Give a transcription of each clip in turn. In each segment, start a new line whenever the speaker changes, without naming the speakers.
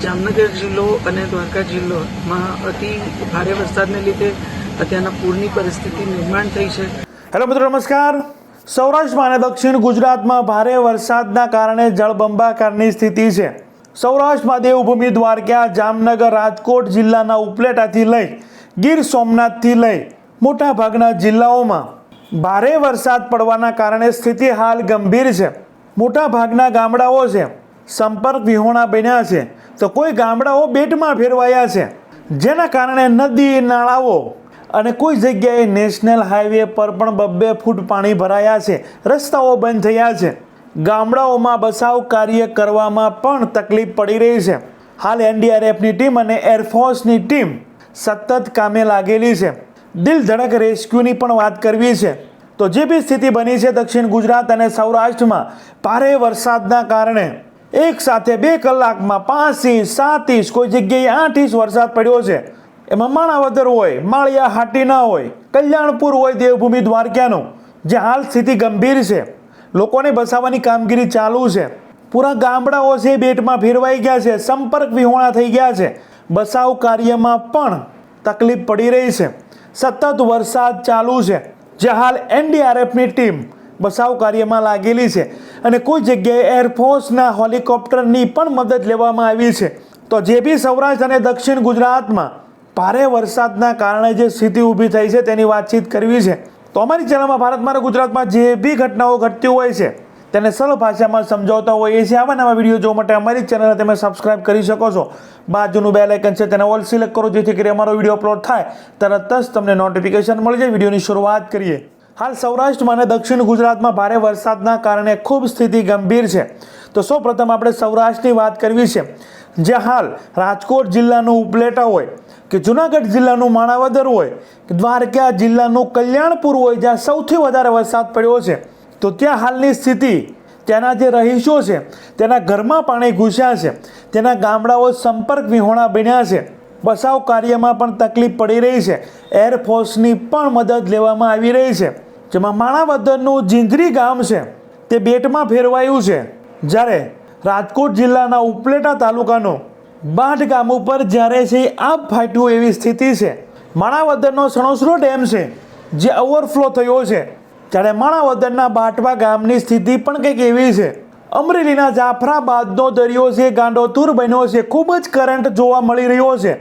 જામનગર જિલ્લો અને દ્વારકા જિલ્લામાં અતિ ભારે વરસાદને લીધે અત્યારના પૂરની પરિસ્થિતિ નિર્માણ થઈ છે.
હેલો મિત્રો, નમસ્કાર. સૌરાષ્ટ્રમાં અને દક્ષિણ ગુજરાતમાં ભારે વરસાદના કારણે જળબંબાકારની સ્થિતિ છે. સૌરાષ્ટ્રમાં દેવભૂમિ દ્વારકા, જામનગર, રાજકોટ જિલ્લાના ઉપલેટાથી લઈ ગીર સોમનાથથી લઈ મોટા ભાગના જિલ્લાઓમાં ભારે વરસાદ પડવાના કારણે સ્થિતિ હાલ ગંભીર છે. મોટા ભાગના ગામડાઓ છે સંપર્ક વિહોણા બન્યા છે, તો કોઈ ગામડાઓ બેટમાં ફેરવાયા છે, જેના કારણે નદી, નાળાઓ અને કોઈ જગ્યાએ નેશનલ હાઈવે પર પણ 2-2 ફૂટ પાણી ભરાયા છે. રસ્તાઓ બંધ થયા છે. ગામડાઓમાં બચાવ કાર્ય કરવામાં પણ તકલીફ પડી રહી છે. હાલ એનડીઆરએફની ટીમ અને એરફોર્સની ટીમ સતત કામે લાગેલી છે. દિલ ધડક રેસ્ક્યુની પણ વાત કરવી છે તો જે બી સ્થિતિ બની છે દક્ષિણ ગુજરાત અને સૌરાષ્ટ્રમાં ભારે વરસાદના કારણે એક સાથે 2 કલાકમાં 5 ઇંચ, 7 ઇંચ, કોઈ જગ્યાએ 8 ઇંચ વરસાદ પડ્યો છે. એમાં માણાવદર હોય, માળિયા હાટીના હોય, કલ્યાણપુર હોય, દેવભૂમિ દ્વારકાનું, જે હાલ સ્થિતિ ગંભીર છે. લોકોને બચાવવાની કામગીરી ચાલુ છે. પૂરા ગામડાઓ છે બેટમાં ફેરવાઈ ગયા છે, સંપર્ક વિહોણા થઈ ગયા છે. બચાવ કાર્યમાં પણ તકલીફ પડી રહી છે. સતત વરસાદ ચાલુ છે, જે હાલ એનડીઆરએફની ટીમ બચાવ કાર્યમાં લાગેલી છે અને કોઈ જગ્યાએ એરફોર્સના હેલિકોપ્ટરની પણ મદદ લેવામાં આવી છે. તો જે બી સૌરાષ્ટ્ર અને દક્ષિણ ગુજરાતમાં ભારે વરસાદના કારણે જે સ્થિતિ ઊભી થઈ છે તેની વાતચીત કરવી છે. તો અમારી ચેનલમાં ભારતમાં અને ગુજરાતમાં જે બી ઘટનાઓ ઘટતી હોય છે તેને સરળ ભાષામાં સમજાવતા હોઈએ છીએ. આવા નવા વિડીયો જોવા માટે અમારી ચેનલને તમે સબસ્ક્રાઇબ કરી શકો છો. બાજુનું બેલ આઇકન છે તેને ઓલ સિલેક્ટ કરો, જેથી કરી અમારો વિડીયો અપલોડ થાય તરત જ તમને નોટિફિકેશન મળી જાય. વિડીયોની શરૂઆત કરીએ. હાલ સૌરાષ્ટ્રમાં અને દક્ષિણ ગુજરાતમાં ભારે વરસાદના કારણે ખૂબ સ્થિતિ ગંભીર છે. તો સૌપ્રથમ આપણે સૌરાષ્ટ્રની વાત કરવી છે, જે હાલ રાજકોટ જિલ્લાનું ઉપલેટા હોય કે જૂનાગઢ જિલ્લાનું માણાવદર હોય કે દ્વારકા જિલ્લાનું કલ્યાણપુર હોય, જ્યાં સૌથી વધારે વરસાદ પડ્યો છે, તો ત્યાં હાલની સ્થિતિ, ત્યાંના જે રહીશો છે તેના ઘરમાં પાણી ઘૂસ્યા છે, તેના ગામડાઓ સંપર્ક વિહોણા બન્યા છે. બચાવ કાર્યમાં પણ તકલીફ પડી રહી છે. એરફોર્સની પણ મદદ લેવામાં આવી રહી છે. જેમાં માણાવદરનું જિંદરી ગામ છે તે બેટમાં ફેરવાયું છે, જ્યારે રાજકોટ જિલ્લાના ઉપલેટા તાલુકાનું બાઢ ગામ ઉપર જ્યારે છે આબ ફાટ્યું એવી સ્થિતિ છે. માણાવદરનો સણોસરો ડેમ છે જે ઓવરફ્લો થયો છે, જ્યારે માણાવદરના બાટવા ગામની સ્થિતિ પણ કંઈક એવી છે. અમરેલીના જાફરાબાદનો દરિયો છે ગાંડોતુર બન્યો છે, ખૂબ જ કરંટ જોવા મળી રહ્યો છે.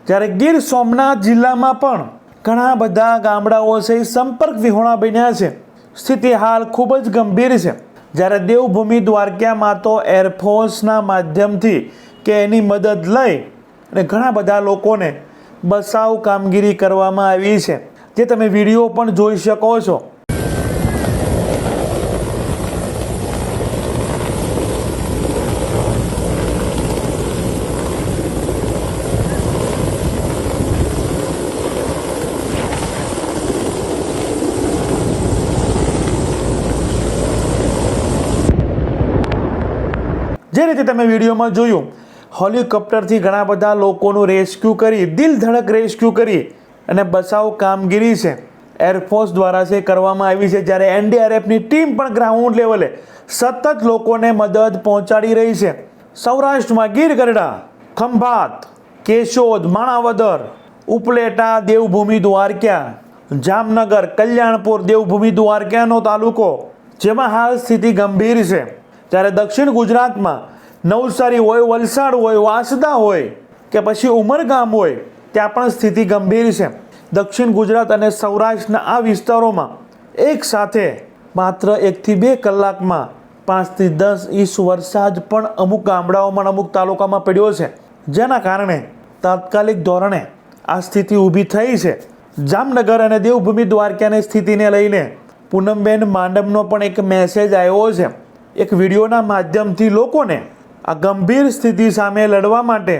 જ્યારે ગીર સોમનાથ જિલ્લામાં પણ ઘણા બધા ગામડાઓ છે સંપર્ક વિહોણા બન્યા છે. સ્થિતિ હાલ ખૂબ જ ગંભીર છે. જ્યારે દેવભૂમિ દ્વારકામાં તો એરફોર્સના માધ્યમથી કે એની મદદ લઈ અને ઘણા બધા લોકોને બચાવ કામગીરી કરવામાં આવી છે, જે તમે વિડીયો પણ જોઈ શકો છો. જે રીતે તમે વિડીયોમાં જોયું, હેલિકોપ્ટરથી ઘણા બધા લોકોનું રેસ્ક્યુ કરી, દિલ ધડક રેસ્ક્યુ કરી અને બચાવ કામગીરી છે એરફોર્સ દ્વારા છે કરવામાં આવી છે. જ્યારે એનડીઆરએફની ટીમ પણ ગ્રાઉન્ડ લેવલે સતત લોકોને મદદ પહોંચાડી રહી છે. સૌરાષ્ટ્રમાં ગીર ગઢડા, ખંભાત, કેશોદ, માણાવદર, ઉપલેટા, દેવભૂમિ દ્વારકા, જામનગર, કલ્યાણપુર, દેવભૂમિ દ્વારકાનો તાલુકો, જેમાં હાલ સ્થિતિ ગંભીર છે. જ્યારે દક્ષિણ ગુજરાતમાં નવસારી હોય, વલસાડ હોય, વાંસદા હોય કે પછી ઉમરગામ હોય, ત્યાં પણ સ્થિતિ ગંભીર છે. દક્ષિણ ગુજરાત અને સૌરાષ્ટ્રના આ વિસ્તારોમાં એક સાથે માત્ર 1 થી 2 કલાકમાં 5 થી 10 ઇંચ વરસાદ પણ અમુક ગામડાઓમાં, અમુક તાલુકામાં પડ્યો છે, જેના કારણે તાત્કાલિક ધોરણે આ સ્થિતિ ઊભી થઈ છે. જામનગર અને દેવભૂમિ દ્વારકાની સ્થિતિને લઈને પૂનમબેન માંડમનો પણ એક મેસેજ આવ્યો છે. એક વિડીયોના માધ્યમથી લોકોને આ ગંભીર સ્થિતિ સામે લડવા માટે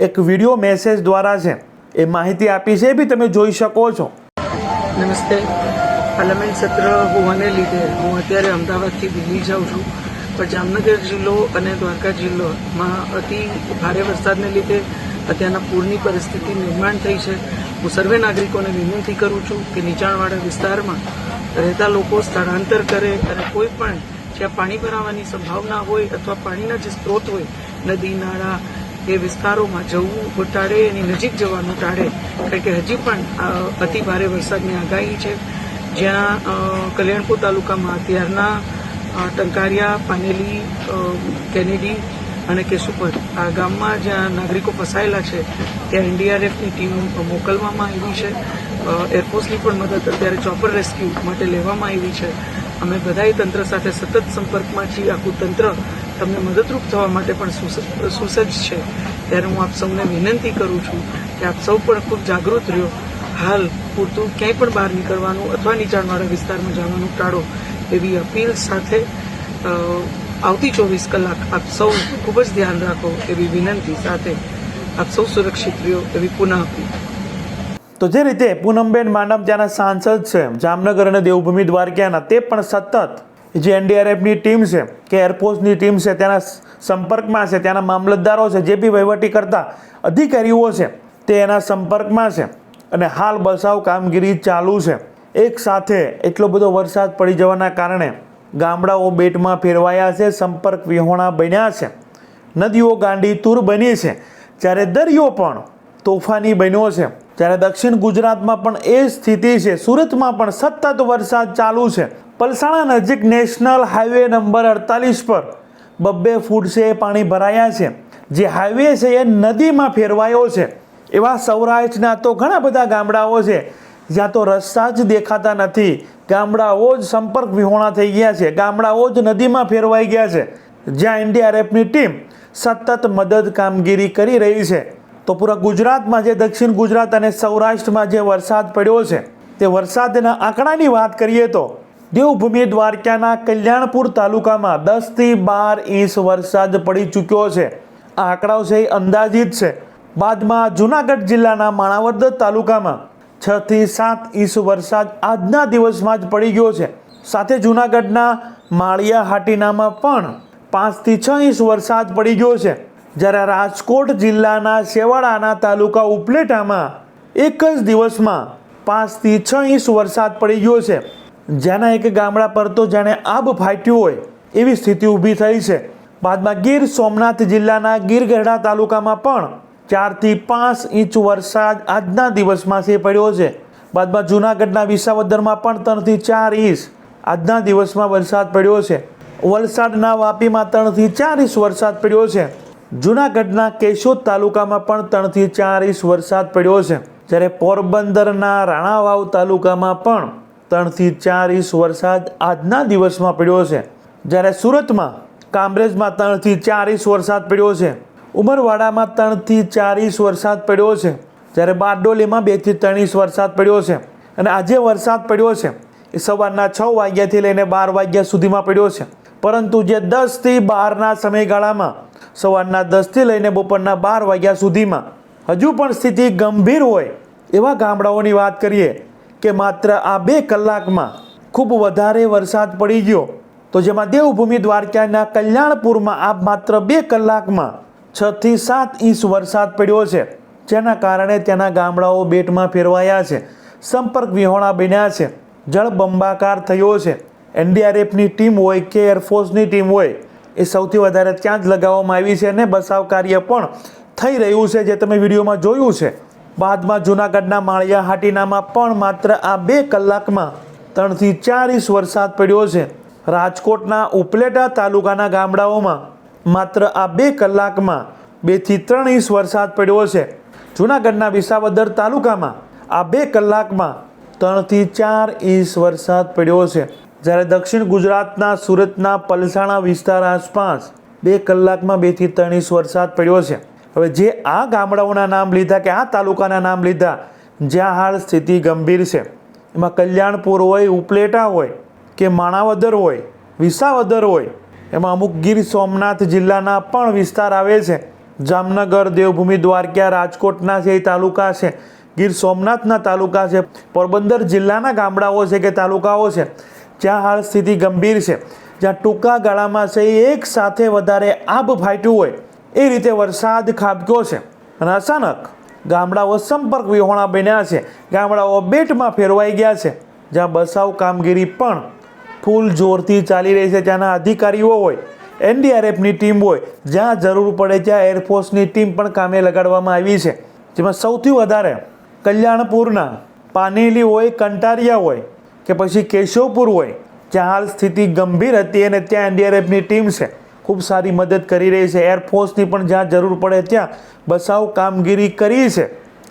એક વિડીયો મેસેજ દ્વારા છે એ માહિતી આપી છે, એ બી તમે જોઈ શકો છો.
નમસ્તે. પાર્લામેન્ટ સત્ર હોવાને લીધે હું અત્યારે અમદાવાદથી દિલ્હી જાઉં છું, પણ જામનગર જિલ્લો અને દ્વારકા જિલ્લામાં અતિ ભારે વરસાદને લીધે અત્યારના પૂરની પરિસ્થિતિ નિર્માણ થઈ છે. હું સર્વે નાગરિકોને વિનંતી કરું છું કે નીચાણવાળા વિસ્તારમાં રહેતા લોકો સ્થળાંતર કરે અને કોઈ પણ જ્યાં પાણી ભરાવાની સંભાવના હોય અથવા પાણીના જે સ્ત્રોત હોય, નદી, નાળા એ વિસ્તારોમાં જવું ટાળે, એની નજીક જવાનું ટાળે, કારણ કે હજી પણ અતિ ભારે વરસાદની આગાહી છે. જ્યાં કલ્યાણપુર તાલુકામાં અત્યારના ટંકારિયા, પાનેલી, કેનેડી અને કેશુપર આ ગામમાં જ્યાં નાગરિકો ફસાયેલા છે ત્યાં એનડીઆરએફની ટીમ મોકલવામાં આવી છે. એરફોર્સની પણ મદદ અત્યારે ચોપર રેસ્ક્યુ માટે લેવામાં આવી છે. અમે બધાએ તંત્ર સાથે સતત સંપર્કમાં છીએ. આખું તંત્ર તમને મદદરૂપ થવા માટે પણ સુસજ્જ છે. ત્યારે હું આપ સૌને વિનંતી કરું છું કે આપ સૌ પણ ખૂબ જાગૃત રહ્યો. હાલ પૂરતું ક્યાંય પણ બહાર નીકળવાનું અથવા નીચાણવાળા વિસ્તારમાં જવાનું ટાળો એવી અપીલ સાથે આવતી 24 કલાક આપ સૌ ખૂબ જ ધ્યાન રાખો એવી વિનંતી સાથે આપ સૌ સુરક્ષિત રહ્યો એવી પુનઃ અપીલ.
તો જે રીતે પૂનમબેન માનવ ત્યાંના સાંસદ છે જામનગર અને દેવભૂમિ દ્વારકાના, તે પણ સતત જે એનડીઆરએફની ટીમ છે કે એરફોર્સની ટીમ છે ત્યાંના સંપર્કમાં છે, ત્યાંના મામલતદારો છે, જે બી વહીવટી કરતા અધિકારીઓ છે તે એના સંપર્કમાં છે અને હાલ બચાવ કામગીરી ચાલુ છે. એક સાથે એટલો બધો વરસાદ પડી જવાના કારણે ગામડાઓ બેટમાં ફેરવાયા છે, સંપર્ક વિહોણા બન્યા છે, નદીઓ ગાંડી તૂર બની છે, જ્યારે દરિયો પણ તોફાની બન્યો છે. જ્યારે દક્ષિણ ગુજરાતમાં પણ એ સ્થિતિ છે. સુરતમાં પણ સતત વરસાદ ચાલુ છે. પલસાણા નજીક નેશનલ હાઈવે નંબર 48 પર 2 ફૂટ છે પાણી ભરાયા છે. જે હાઈવે છે એ નદીમાં ફેરવાયો છે. એવા સૌરાષ્ટ્રના તો ઘણા બધા ગામડાઓ છે જ્યાં તો રસ્તા જ દેખાતા નથી. ગામડાઓ જ સંપર્ક વિહોણા થઈ ગયા છે. ગામડાઓ જ નદીમાં ફેરવાઈ ગયા છે. જ્યાં એનડીઆરએફની ટીમ સતત મદદ કામગીરી કરી રહી છે. તો પૂરા ગુજરાતમાં જે દક્ષિણ ગુજરાત અને સૌરાષ્ટ્રમાં જે વરસાદ પડ્યો છે તે વરસાદના આંકડાની વાત કરીએ તો દેવભૂમિ દ્વારકાના કલ્યાણપુર તાલુકામાં 10 થી 12 ઇંચ વરસાદ પડી ચૂક્યો છે. આ આંકડાઓ છે એ અંદાજિત છે. બાદમાં જૂનાગઢ જિલ્લાના માણાવદર તાલુકામાં 6 થી 7 ઇંચ વરસાદ આજના દિવસમાં જ પડી ગયો છે. સાથે જૂનાગઢના માળિયા હાટીનામાં પણ 5 થી 6 ઇંચ વરસાદ પડી ગયો છે. જ્યારે રાજકોટ જિલ્લાના શેવાળાના તાલુકા ઉપલેટામાં એક જ દિવસમાં 5 થી 6 ઇંચ વરસાદ પડી ગયો છે. જેના એક ગામડા પર તો જાણે આબ ફાટ્યું હોય એવી સ્થિતિ ઊભી થઈ છે. બાદમાં ગીર સોમનાથ જિલ્લાના ગીરગઢડા તાલુકામાં પણ 4 થી 5 ઇંચ વરસાદ આજના દિવસમાં છે પડ્યો છે. બાદમાં જૂનાગઢના વિસાવદરમાં પણ 3 થી 4 ઇંચ આજના દિવસમાં વરસાદ પડ્યો છે. વલસાડના વાપીમાં 3 થી 4 ઇંચ વરસાદ પડ્યો છે. જૂનાગઢના કેશોદ તાલુકામાં પણ 3 થી 4 ઇંચ વરસાદ પડ્યો છે. જ્યારે પોરબંદરના રાણાવાવ તાલુકામાં પણ 3 થી 4 ઇંચ વરસાદ આજના દિવસમાં પડ્યો છે. જ્યારે સુરતમાં કામરેજમાં 3 થી 4 ઇંચ વરસાદ પડ્યો છે. ઉમરવાડામાં 3 થી 4 ઇંચ વરસાદ પડ્યો છે. જ્યારે બારડોલીમાં 2 થી 3 ઇંચ વરસાદ પડ્યો છે. અને આજે વરસાદ પડ્યો છે એ સવારના 6 વાગ્યાથી લઈને 12 વાગ્યા સુધીમાં પડ્યો છે. પરંતુ જે 10 થી 12ના સમયગાળામાં સવારના 10 થી લઈને બપોરના 12 વાગ્યા સુધીમાં હજુ પણ સ્થિતિ ગંભીર હોય એવા ગામડાઓની વાત કરીએ કે માત્ર આ 2 કલાકમાં ખૂબ વધારે વરસાદ પડી ગયો. તો જેમાં દેવભૂમિ દ્વારકાના કલ્યાણપુરમાં આ માત્ર 2 કલાકમાં 6 થી 7 ઇંચ વરસાદ પડ્યો છે. જેના કારણે ત્યાંના ગામડાઓ બેટમાં ફેરવાયા છે, સંપર્ક વિહોણા બન્યા છે, જળબંબાકાર થયો છે. એનડીઆરએફની ટીમ હોય કે એરફોર્સની ટીમ હોય એ સૌથી વધારે ત્યાં જ લગાવવામાં આવી છે અને બચાવ કાર્ય પણ થઈ રહ્યું છે, જે તમે વિડીયોમાં જોયું છે. બાદમાં જૂનાગઢના માળિયા હાટીનામાં પણ માત્ર આ 2 કલાકમાં 3 થી 4 ઇંચ વરસાદ પડ્યો છે. રાજકોટના ઉપલેટા તાલુકાના ગામડાઓમાં માત્ર આ 2 કલાકમાં 2 થી 3 ઇંચ વરસાદ પડ્યો છે. જૂનાગઢના વિસાવદર તાલુકામાં આ 2 કલાકમાં 3 થી 4 ઇંચ વરસાદ પડ્યો છે. જ્યારે દક્ષિણ ગુજરાતના સુરતના પલસાણા વિસ્તાર આસપાસ 2 કલાકમાં 2 થી 3 ઇંચ વરસાદ પડ્યો છે. હવે જે આ ગામડાઓના નામ લીધા કે આ તાલુકાના નામ લીધા જ્યાં હાલ સ્થિતિ ગંભીર છે, એમાં કલ્યાણપુર હોય, ઉપલેટા હોય કે માણાવદર હોય, વિસાવદર હોય, એમાં અમુક ગીર સોમનાથ જિલ્લાના પણ વિસ્તાર આવે છે. જામનગર, દેવભૂમિ દ્વારકા, રાજકોટના છે એ તાલુકા છે, ગીર સોમનાથના તાલુકા છે, પોરબંદર જિલ્લાના ગામડાઓ છે કે તાલુકાઓ છે જ્યાં હાલ સ્થિતિ ગંભીર છે. જ્યાં ટૂંકા ગાળામાં છે એક સાથે વધારે આબ ફાટ્યું હોય એ રીતે વરસાદ ખાબક્યો છે અને અચાનક ગામડાઓ સંપર્ક વિહોણા બન્યા છે. ગામડાઓ બેટમાં ફેરવાઈ ગયા છે. જ્યાં બચાવ કામગીરી પણ ફૂલ જોરથી ચાલી રહી છે. ત્યાંના અધિકારીઓ હોય એનડીઆરએફની ટીમ હોય, જ્યાં જરૂર પડે ત્યાં એરફોર્સની ટીમ પણ કામે લગાડવામાં આવી છે. જેમાં સૌથી વધારે કલ્યાણપુરના પાનેલી હોય, કંટારિયા હોય કે પછી કેશવપુર હોય, જ્યાં હાલ સ્થિતિ ગંભીર હતી અને ત્યાં એનડીઆરએફની ટીમ છે ખૂબ સારી મદદ કરી રહી છે. એરફોર્સની પણ જ્યાં જરૂર પડે ત્યાં બચાવ કામગીરી કરી છે.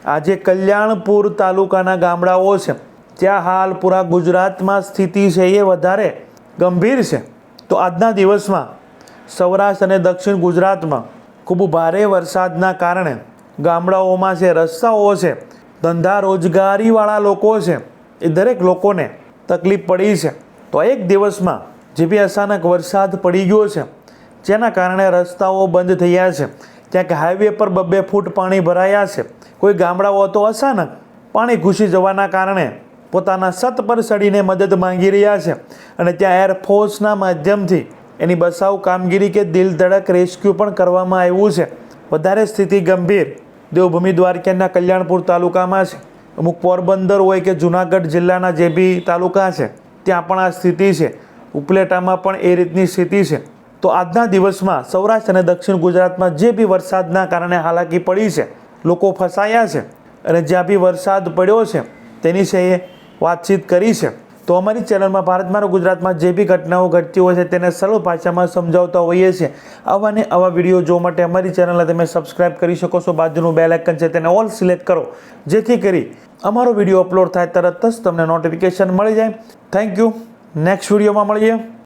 આજે કલ્યાણપુર તાલુકાના ગામડાઓ છે, ત્યાં હાલ પૂરા ગુજરાતમાં સ્થિતિ છે એ વધારે ગંભીર છે. તો આજના દિવસમાં સૌરાષ્ટ્ર અને દક્ષિણ ગુજરાતમાં ખૂબ ભારે વરસાદના કારણે ગામડાઓમાં છે, રસ્તાઓ છે, ધંધા રોજગારીવાળા લોકો છે, એ દરેક લોકોને તકલીફ પડી છે. તો એક દિવસમાં જે બી અચાનક વરસાદ પડી ગયો છે, જેના કારણે રસ્તાઓ બંધ થયા છે, ક્યાંક હાઈવે પર 2 ફૂટ પાણી ભરાયા છે. કોઈ ગામડાઓ તો અચાનક પાણી ઘૂસી જવાના કારણે પોતાના છત પર ચડીને મદદ માંગી રહ્યા છે અને ત્યાં એરફોર્સના માધ્યમથી એની બચાવ કામગીરી કે દિલ ધડક રેસ્ક્યુ પણ કરવામાં આવ્યું છે. વધારે સ્થિતિ ગંભીર દેવભૂમિ દ્વારકાના કલ્યાણપુર તાલુકામાં છે. અમુક પોરબંદર હોય કે જુનાગઢ જિલ્લાના જે બી તાલુકા છે ત્યાં પણ આ સ્થિતિ છે. ઉપલેટામાં પણ એ રીતની સ્થિતિ છે. તો આજના દિવસમાં સૌરાષ્ટ્ર અને દક્ષિણ ગુજરાતમાં જે બી વરસાદના કારણે હાલાકી પડી છે, લોકો ફસાયા છે અને જ્યાં બી વરસાદ પડ્યો છે તેની છે એ વાતચીત કરી છે. તો અમારી ચેનલમાં ભારતમાં અને ગુજરાતમાં જે બી ઘટનાઓ ઘટતી હોય છે તેને સરળ ભાષામાં સમજાવતા હોઈએ છીએ. આવા ને આવા વિડીયો જોવા માટે અમારી ચેનલને તમે સબસ્ક્રાઇબ કરી શકો છો. બાજુનું બેલ આઇકન છે તેને ઓલ સિલેક્ટ કરો, જેથી કરી અમારો વિડીયો અપલોડ થાય તરત જ તમને નોટિફિકેશન મળી જાય. Thank you. નેક્સ્ટ વિડીયોમાં મળીએ.